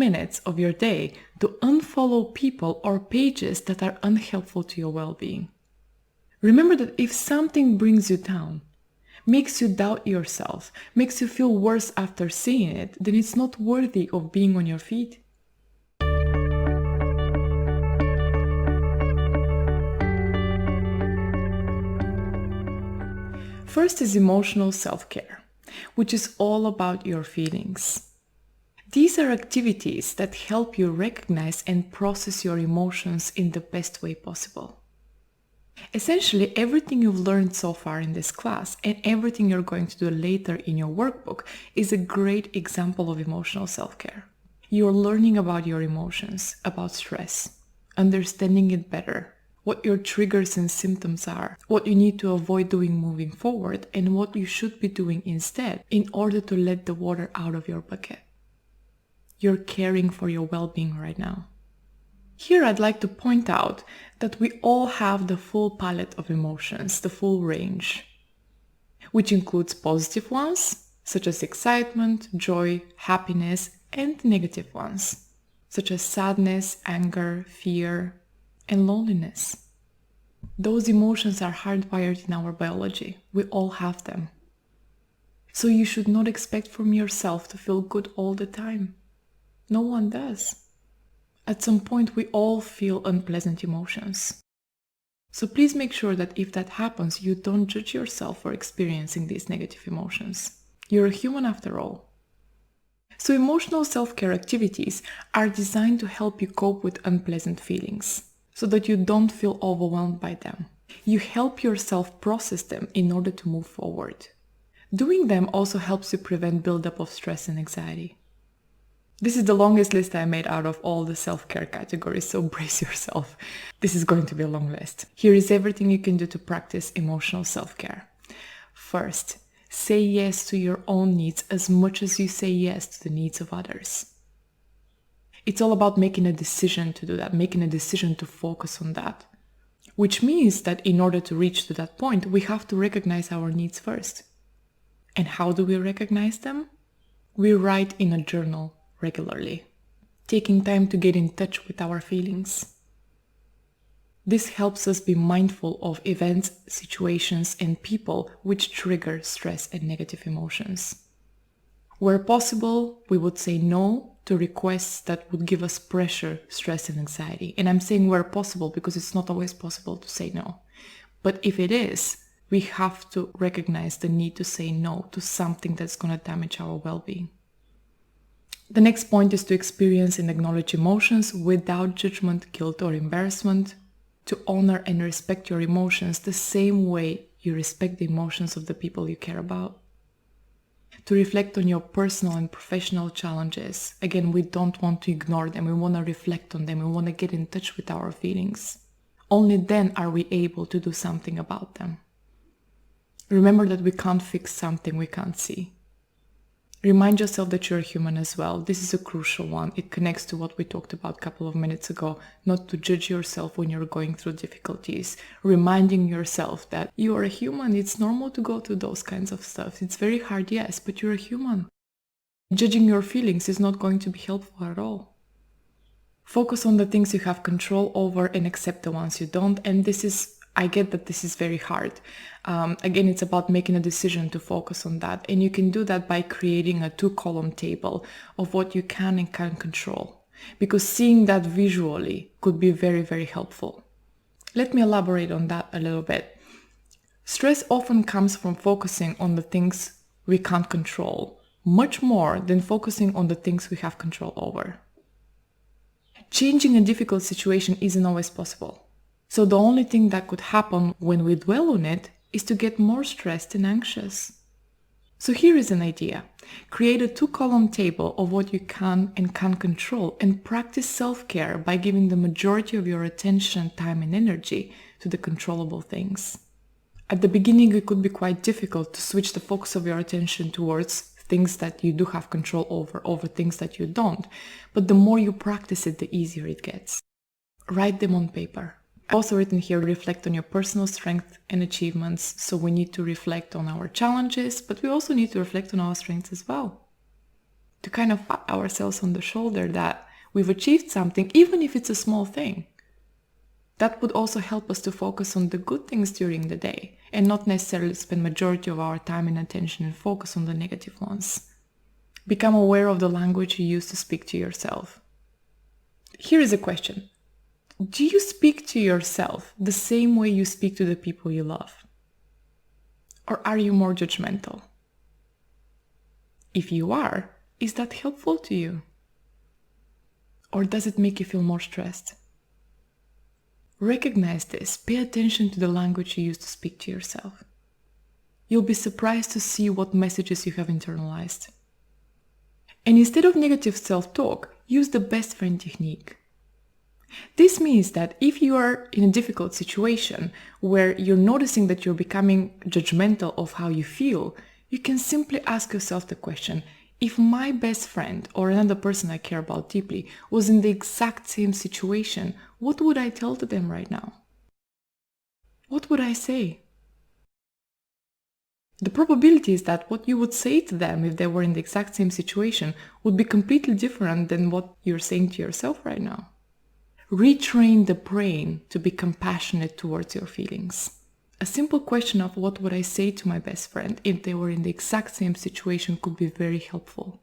minutes of your day to unfollow people or pages that are unhelpful to your well-being. Remember that if something brings you down, makes you doubt yourself, makes you feel worse after seeing it, then it's not worthy of being on your feet. First is emotional self-care, which is all about your feelings. These are activities that help you recognize and process your emotions in the best way possible. Essentially, everything you've learned so far in this class and everything you're going to do later in your workbook is a great example of emotional self-care. You're learning about your emotions, about stress, understanding it better, what your triggers and symptoms are, what you need to avoid doing moving forward, and what you should be doing instead in order to let the water out of your bucket. You're caring for your well-being right now. Here I'd like to point out that we all have the full palette of emotions, the full range, which includes positive ones, such as excitement, joy, happiness, and negative ones, such as sadness, anger, fear, and loneliness. Those emotions are hardwired in our biology. We all have them. So you should not expect from yourself to feel good all the time. No one does. At some point, we all feel unpleasant emotions. So please make sure that if that happens, you don't judge yourself for experiencing these negative emotions. You're a human after all. So emotional self-care activities are designed to help you cope with unpleasant feelings, so that you don't feel overwhelmed by them. You help yourself process them in order to move forward. Doing them also helps you prevent buildup of stress and anxiety. This is the longest list I made out of all the self-care categories, so brace yourself. This is going to be a long list. Here is everything you can do to practice emotional self-care. First, say yes to your own needs as much as you say yes to the needs of others. It's all about making a decision to do that, making a decision to focus on that, which means that in order to reach to that point, we have to recognize our needs first. And how do we recognize them? We write in a journal regularly, taking time to get in touch with our feelings. This helps us be mindful of events, situations, and people which trigger stress and negative emotions. Where possible, we would say no to requests that would give us pressure, stress, and anxiety. And I'm saying where possible because it's not always possible to say no. But if it is, we have to recognize the need to say no to something that's going to damage our well-being. The next point is to experience and acknowledge emotions without judgment, guilt, or embarrassment, to honor and respect your emotions the same way you respect the emotions of the people you care about. To reflect on your personal and professional challenges. Again, we don't want to ignore them. We want to reflect on them. We want to get in touch with our feelings. Only then are we able to do something about them. Remember that we can't fix something we can't see. Remind yourself that you're human as well. This is a crucial one. It connects to what we talked about a couple of minutes ago, not to judge yourself when you're going through difficulties. Reminding yourself that you are a human. It's normal to go through those kinds of stuff. It's very hard, yes, but you're a human. Judging your feelings is not going to be helpful at all. Focus on the things you have control over and accept the ones you don't. And I get that this is very hard. Again, it's about making a decision to focus on that. And you can do that by creating a 2-column table of what you can and can't control. Because seeing that visually could be very, very helpful. Let me elaborate on that a little bit. Stress often comes from focusing on the things we can't control, much more than focusing on the things we have control over. Changing a difficult situation isn't always possible. So the only thing that could happen when we dwell on it is to get more stressed and anxious. So here is an idea. Create a 2-column table of what you can and can't control and practice self-care by giving the majority of your attention, time, and energy to the controllable things. At the beginning, it could be quite difficult to switch the focus of your attention towards things that you do have control over things that you don't. But the more you practice it, the easier it gets. Write them on paper. I've also written here, reflect on your personal strengths and achievements. So we need to reflect on our challenges, but we also need to reflect on our strengths as well. to kind of pat ourselves on the shoulder that we've achieved something, even if it's a small thing. That would also help us to focus on the good things during the day and not necessarily spend majority of our time and attention and focus on the negative ones. Become aware of the language you use to speak to yourself. Here is a question. Do you speak to yourself the same way you speak to the people you love? Or are you more judgmental? If you are, is that helpful to you? Or does it make you feel more stressed? Recognize this. Pay attention to the language you use to speak to yourself. You'll be surprised to see what messages you have internalized. And instead of negative self-talk, use the best friend technique. This means that if you are in a difficult situation where you're noticing that you're becoming judgmental of how you feel, you can simply ask yourself the question, if my best friend or another person I care about deeply was in the exact same situation, what would I tell to them right now? What would I say? The probability is that what you would say to them if they were in the exact same situation would be completely different than what you're saying to yourself right now. Retrain the brain to be compassionate towards your feelings. A simple question of what would I say to my best friend if they were in the exact same situation could be very helpful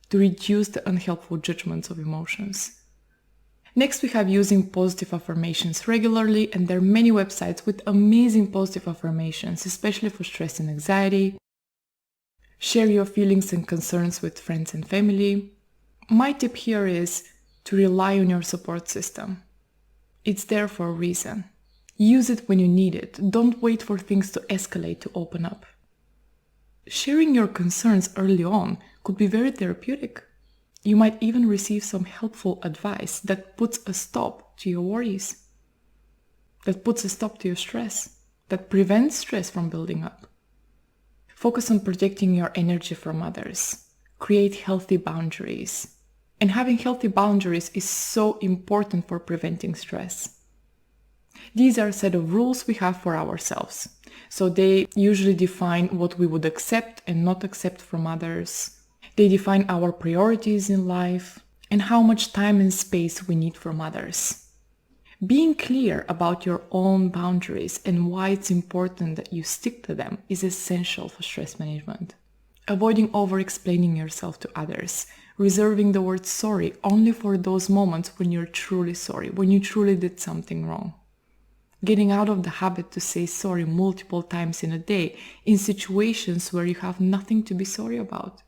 to reduce the unhelpful judgments of emotions. Next, we have using positive affirmations regularly, and there are many websites with amazing positive affirmations, especially for stress and anxiety. Share your feelings and concerns with friends and family. My tip here is to rely on your support system. It's there for a reason. Use it when you need it. Don't wait for things to escalate to open up. Sharing your concerns early on could be very therapeutic. You might even receive some helpful advice that puts a stop to your worries, that puts a stop to your stress, that prevents stress from building up. Focus on protecting your energy from others. Create healthy boundaries. And having healthy boundaries is so important for preventing stress. These are a set of rules we have for ourselves. So they usually define what we would accept and not accept from others. They define our priorities in life and how much time and space we need from others. Being clear about your own boundaries and why it's important that you stick to them is essential for stress management. Avoiding over-explaining yourself to others. Reserving the word sorry only for those moments when you're truly sorry, when you truly did something wrong. Getting out of the habit to say sorry multiple times in a day in situations where you have nothing to be sorry about.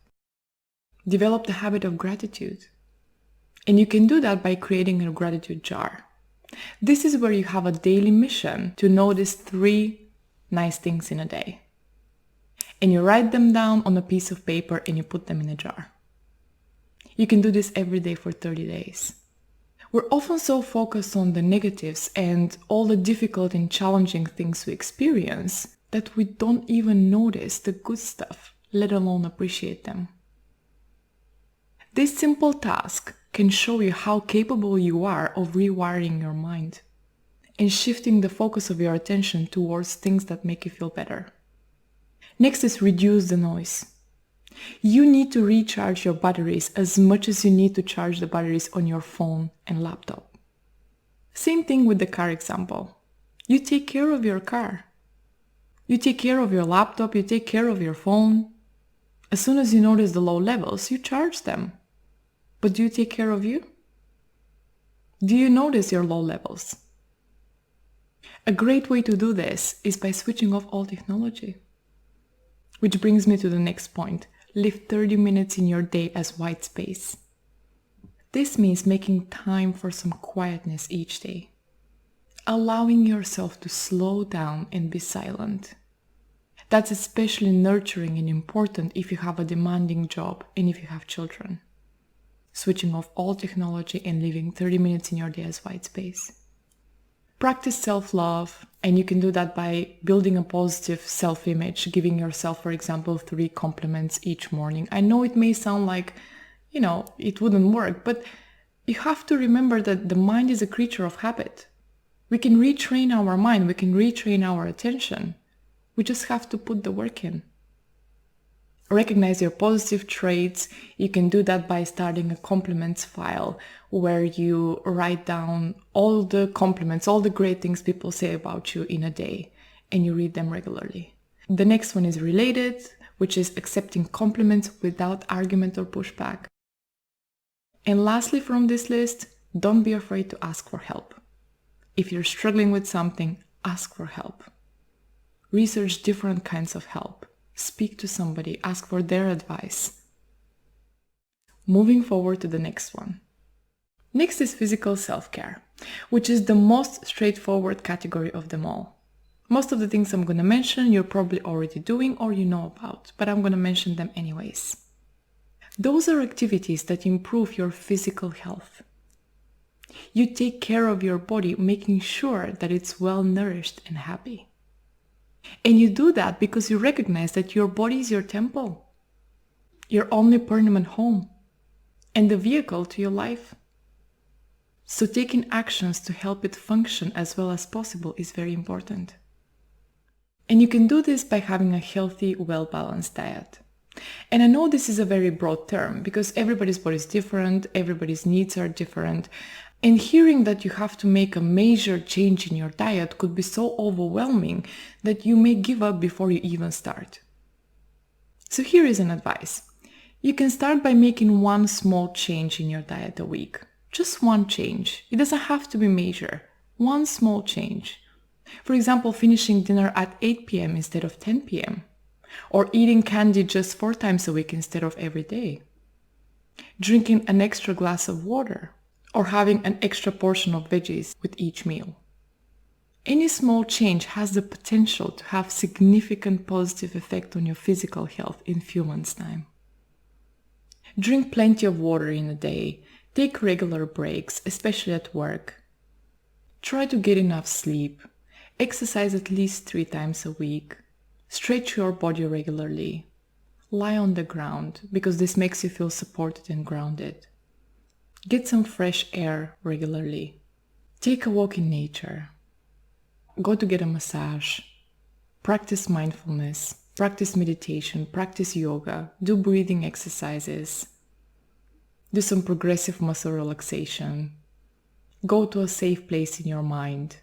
Develop the habit of gratitude. And you can do that by creating a gratitude jar. This is where you have a daily mission to notice 3 nice things in a day. And you write them down on a piece of paper and you put them in a jar. You can do this every day for 30 days. We're often so focused on the negatives and all the difficult and challenging things we experience that we don't even notice the good stuff, let alone appreciate them. This simple task can show you how capable you are of rewiring your mind and shifting the focus of your attention towards things that make you feel better. Next is reduce the noise. You need to recharge your batteries as much as you need to charge the batteries on your phone and laptop. Same thing with the car example. You take care of your car. You take care of your laptop, you take care of your phone. As soon as you notice the low levels, you charge them. But do you take care of you? Do you notice your low levels? A great way to do this is by switching off all technology. Which brings me to the next point. Leave 30 minutes in your day as white space. This means making time for some quietness each day. Allowing yourself to slow down and be silent. That's especially nurturing and important if you have a demanding job and if you have children. Switching off all technology and leaving 30 minutes in your day as white space. Practice self-love, and you can do that by building a positive self-image, giving yourself, for example, 3 compliments each morning. I know it may sound like, it wouldn't work, but you have to remember that the mind is a creature of habit. We can retrain our mind, we can retrain our attention. We just have to put the work in. Recognize your positive traits. You can do that by starting a compliments file where you write down all the compliments, all the great things people say about you in a day, and you read them regularly. The next one is related, which is accepting compliments without argument or pushback. And lastly from this list, don't be afraid to ask for help. If you're struggling with something, ask for help. Research different kinds of help. Speak to somebody, ask for their advice. Moving forward to the next one. Next is physical self-care, which is the most straightforward category of them all. Most of the things I'm going to mention you're probably already doing or you know about, but I'm going to mention them anyways. Those are activities that improve your physical health. You take care of your body, making sure that it's well nourished and happy. And you do that because you recognize that your body is your temple, your only permanent home, and the vehicle to your life. So taking actions to help it function as well as possible is very important. And you can do this by having a healthy, well-balanced diet. And I know this is a very broad term because everybody's body is different, everybody's needs are different. And hearing that you have to make a major change in your diet could be so overwhelming that you may give up before you even start. So here is an advice. You can start by making one small change in your diet a week. Just one change. It doesn't have to be major. One small change. For example, finishing dinner at 8 p.m. instead of 10 p.m. Or eating candy just 4 times a week instead of every day. Drinking an extra glass of water. Or having an extra portion of veggies with each meal. Any small change has the potential to have significant positive effect on your physical health in few months' time. Drink plenty of water in a day. Take regular breaks, especially at work. Try to get enough sleep. Exercise at least 3 times a week. Stretch your body regularly. Lie on the ground because this makes you feel supported and grounded. Get some fresh air regularly. Take a walk in nature. Go to get a massage. Practice mindfulness. Practice meditation. Practice yoga. Do breathing exercises. Do some progressive muscle relaxation. Go to a safe place in your mind.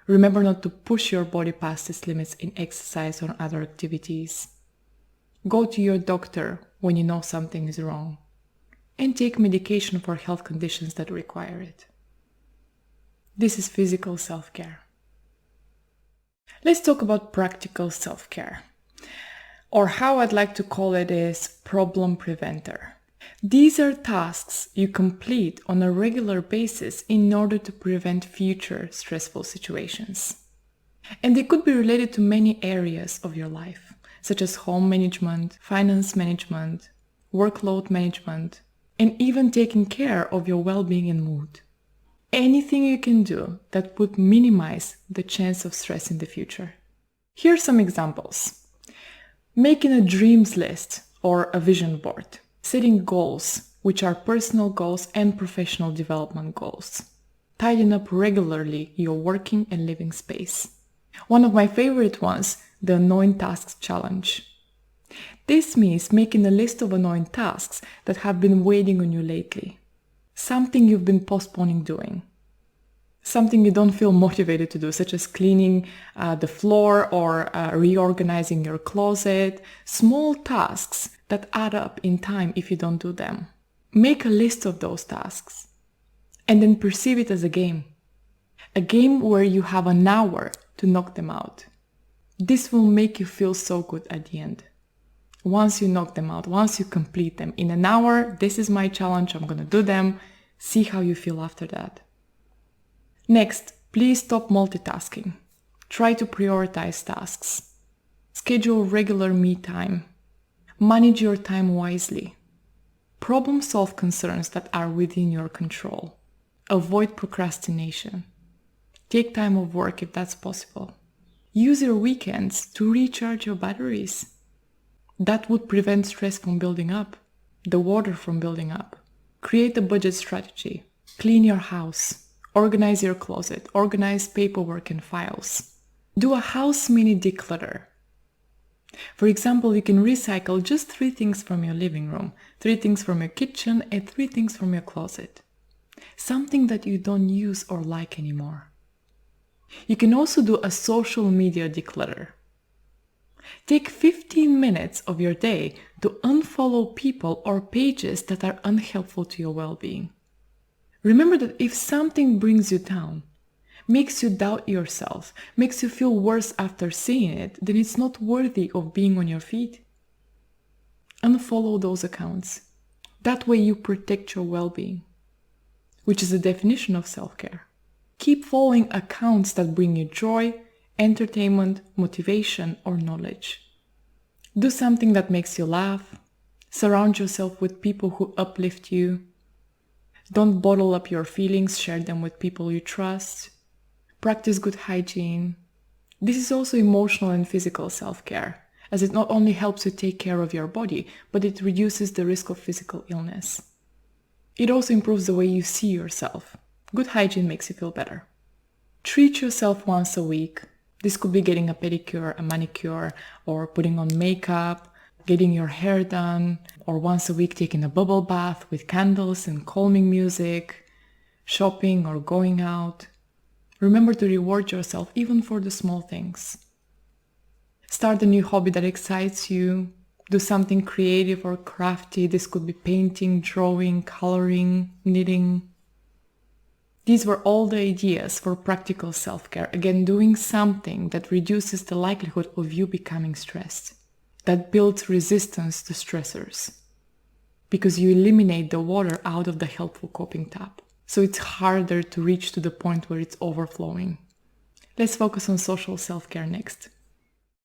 Remember not to push your body past its limits in exercise or other activities. Go to your doctor when you know something is wrong. And take medication for health conditions that require it. This is physical self-care. Let's talk about practical self-care, or how I'd like to call it is problem preventer. These are tasks you complete on a regular basis in order to prevent future stressful situations. And they could be related to many areas of your life, such as home management, finance management, workload management, and even taking care of your well-being and mood. Anything you can do that would minimize the chance of stress in the future. Here are some examples. Making a dreams list or a vision board. Setting goals, which are personal goals and professional development goals. Tidying up regularly your working and living space. One of my favorite ones, the annoying tasks challenge. This means making a list of annoying tasks that have been waiting on you lately. Something you've been postponing doing. Something you don't feel motivated to do, such as cleaning the floor or reorganizing your closet. Small tasks that add up in time if you don't do them. Make a list of those tasks and then perceive it as a game. A game where you have an hour to knock them out. This will make you feel so good at the end. Once you knock them out, once you complete them, in an hour, this is my challenge, I'm gonna do them, see how you feel after that. Next, please stop multitasking. Try to prioritize tasks. Schedule regular me time. Manage your time wisely. Problem solve concerns that are within your control. Avoid procrastination. Take time off work if that's possible. Use your weekends to recharge your batteries. That would prevent stress from building up, the water from building up. Create a budget strategy. Clean your house. Organize your closet. Organize paperwork and files. Do a house mini declutter. For example, you can recycle just 3 things from your living room, 3 things from your kitchen, and 3 things from your closet. Something that you don't use or like anymore. You can also do a social media declutter. Take 15 minutes of your day to unfollow people or pages that are unhelpful to your well-being. Remember that if something brings you down, makes you doubt yourself, makes you feel worse after seeing it, then it's not worthy of being on your feet. Unfollow those accounts. That way you protect your well-being, which is the definition of self-care. Keep following accounts that bring you joy, entertainment, motivation, or knowledge. Do something that makes you laugh. Surround yourself with people who uplift you. Don't bottle up your feelings, share them with people you trust. Practice good hygiene. This is also emotional and physical self-care, as it not only helps you take care of your body, but it reduces the risk of physical illness. It also improves the way you see yourself. Good hygiene makes you feel better. Treat yourself once a week. This could be getting a pedicure, a manicure, or putting on makeup, getting your hair done, or once a week taking a bubble bath with candles and calming music, shopping or going out. Remember to reward yourself even for the small things. Start a new hobby that excites you. Do something creative or crafty. This could be painting, drawing, coloring, knitting. These were all the ideas for practical self-care. Again, doing something that reduces the likelihood of you becoming stressed, that builds resistance to stressors, because you eliminate the water out of the helpful coping tap. So it's harder to reach to the point where it's overflowing. Let's focus on social self-care next.